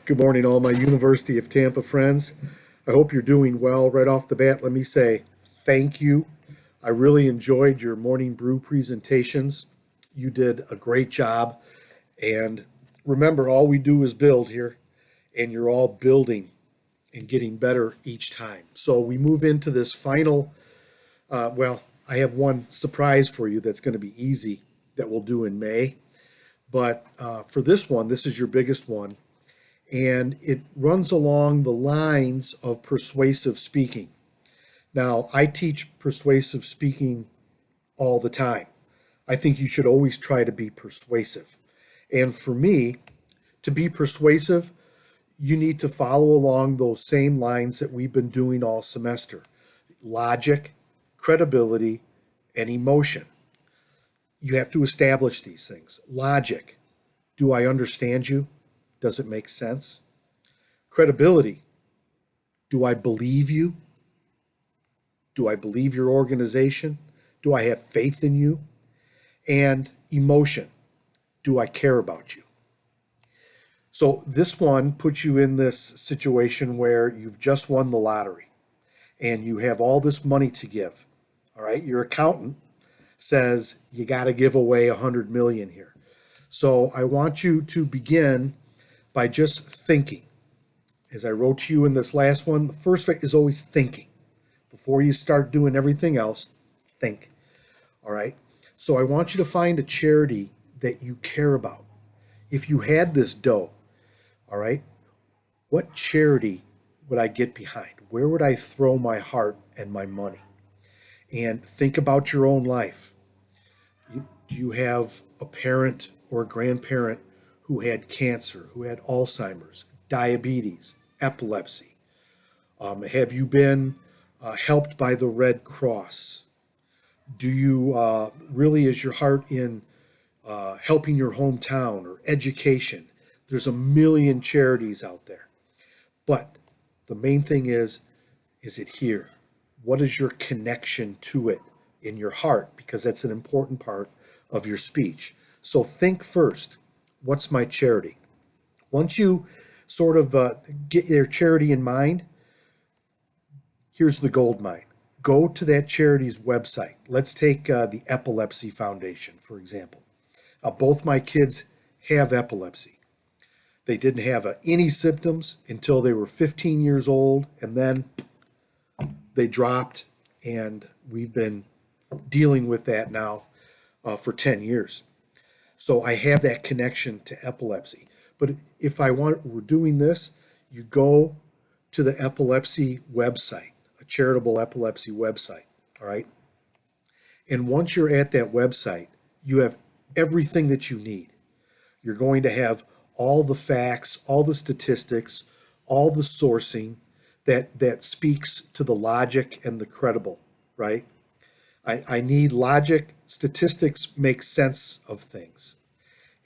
Good morning, all my University of Tampa friends. I hope you're doing well. Right off the bat, let me say thank you. I really enjoyed your morning brew presentations. You did a great job. And remember, all we do is build here, and you're all building and getting better each time. So we move into this final. I have one surprise for you that's going to be easy that we'll do in May. But for this one, this is your biggest one, and it runs along the lines of persuasive speaking. Now, I teach persuasive speaking all the time. I think you should always try to be persuasive. And for me, to be persuasive, you need to follow along those same lines that we've been doing all semester: logic, credibility, and emotion. You have to establish these things. Logic: do I understand you? Does it make sense? Credibility: do I believe you? Do I believe your organization? Do I have faith in you? And emotion: do I care about you? So this one puts you in this situation where you've just won the lottery and you have all this money to give. All right, your accountant says you got to give away 100 million here. So I want you to begin by just thinking. As I wrote to you in this last one, the first thing is always thinking. Before you start doing everything else, think. All right. So I want you to find a charity that you care about. If you had this dough, all right, what charity would I get behind? Where would I throw my heart and my money? And think about your own life. Do you have a parent or a grandparent who had cancer, who had Alzheimer's, diabetes, epilepsy? Have you been helped by the Red Cross? Do you really, is your heart in helping your hometown or education? There's a million charities out there. But the main thing is it here? What is your connection to it in your heart? Because that's an important part of your speech. So think first, what's my charity? Once you sort of get your charity in mind, here's the gold mine. Go to that charity's website. Let's take the Epilepsy Foundation, for example. Both my kids have epilepsy. They didn't have any symptoms until they were 15 years old, and then they dropped, and we've been dealing with that now for 10 years. So I have that connection to epilepsy. But if we're doing this, you go to the epilepsy website, a charitable epilepsy website, all right? And once you're at that website, you have everything that you need. You're going to have all the facts, all the statistics, all the sourcing that speaks to the logic and the credible, right? I need logic. Statistics make sense of things.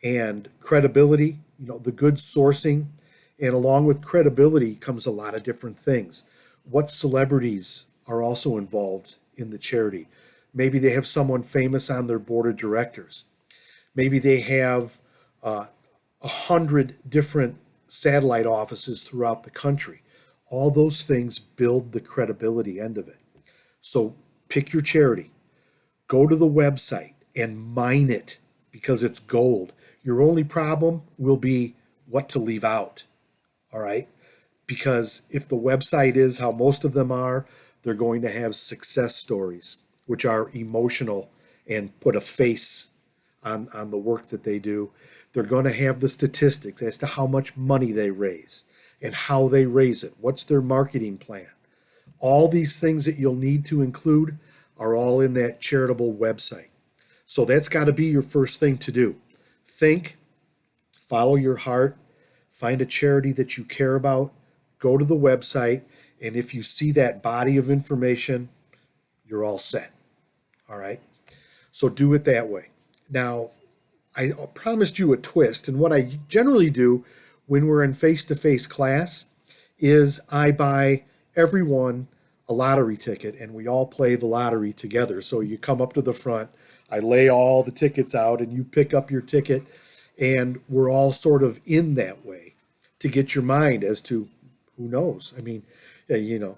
And credibility, the good sourcing. And along with credibility comes a lot of different things. What celebrities are also involved in the charity? Maybe they have someone famous on their board of directors. Maybe they have 100 different satellite offices throughout the country. All those things build the credibility end of it. So pick your charity, go to the website and mine it because it's gold. Your only problem will be what to leave out. All right? Because if the website is how most of them are, they're going to have success stories, which are emotional and put a face on the work that they do. They're going to have the statistics as to how much money they raise and how they raise it. What's their marketing plan? All these things that you'll need to include are all in that charitable website. So that's got to be your first thing to do. Think, follow your heart, find a charity that you care about, go to the website, and if you see that body of information, you're all set. All right? So do it that way. Now, I promised you a twist, and what I generally do when we're in face-to-face class is I buy everyone a lottery ticket, and we all play the lottery together. So you come up to the front, I lay all the tickets out, and you pick up your ticket, and we're all sort of in that way. to get your mind as to who knows. I mean, you know,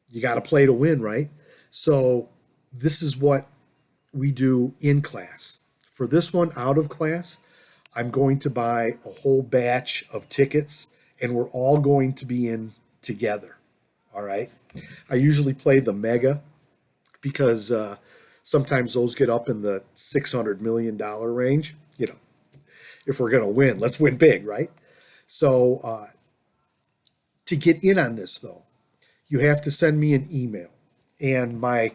you got to play to win, right? So this is what we do in class. For this one out of class, I'm going to buy a whole batch of tickets and we're all going to be in together. All right. I usually play the mega because sometimes those get up in the $600 million range. You know, if we're going to win, let's win big, right? So to get in on this, though, you have to send me an email. And my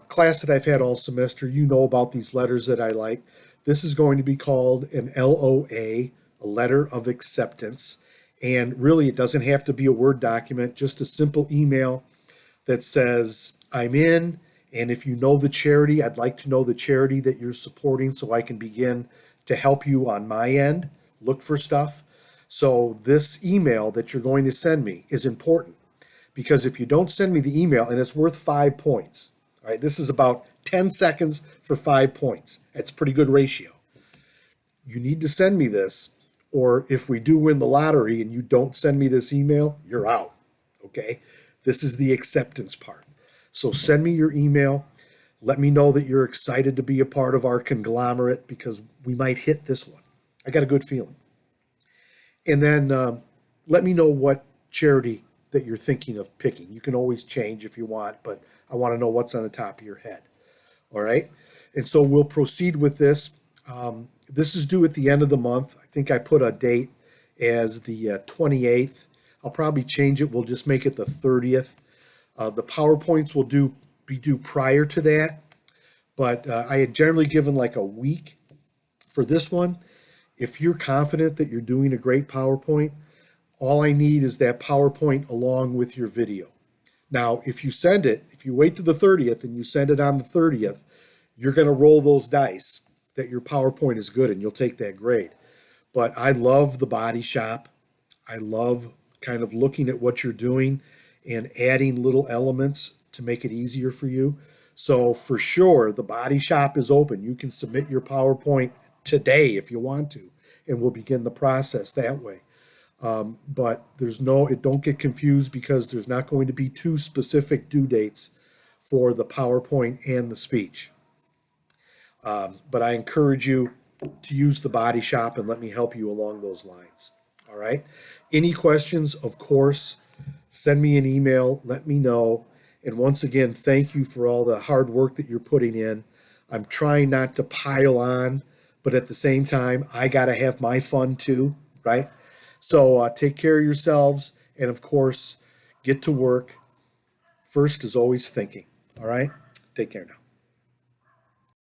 class that I've had all semester, you know about these letters that I like. This is going to be called an LOA, a letter of acceptance. And really, it doesn't have to be a Word document, just a simple email that says, I'm in. And if you know the charity, I'd like to know the charity that you're supporting so I can begin to help you on my end, look for stuff. So this email that you're going to send me is important because if you don't send me the email, and it's worth 5 points, all right, this is about 10 seconds for 5 points. That's a pretty good ratio. You need to send me this, or if we do win the lottery and you don't send me this email, you're out, okay? This is the acceptance part. So send me your email. Let me know that you're excited to be a part of our conglomerate because we might hit this one. I got a good feeling. And then let me know what charity that you're thinking of picking. You can always change if you want, but I want to know what's on the top of your head. All right? And so we'll proceed with this. This is due at the end of the month. I think I put a date as the 28th. I'll probably change it. We'll just make it the 30th. The PowerPoints will be due prior to that, but I had generally given like a week for this one. If you're confident that you're doing a great PowerPoint, all I need is that PowerPoint along with your video. Now, if you wait to the 30th and you send it on the 30th, you're going to roll those dice that your PowerPoint is good and you'll take that grade. But I love the body shop. I love kind of looking at what you're doing and adding little elements to make it easier for you. So for sure, the body shop is open. You can submit your PowerPoint today if you want to, and we'll begin the process that way. But don't get confused because there's not going to be two specific due dates for the PowerPoint and the speech. But I encourage you to use the body shop and let me help you along those lines. All right. Any questions, of course, send me an email, let me know. And once again, thank you for all the hard work that you're putting in. I'm trying not to pile on, but at the same time, I got to have my fun too, right? So take care of yourselves. And of course, get to work. First is always thinking. All right. Take care now.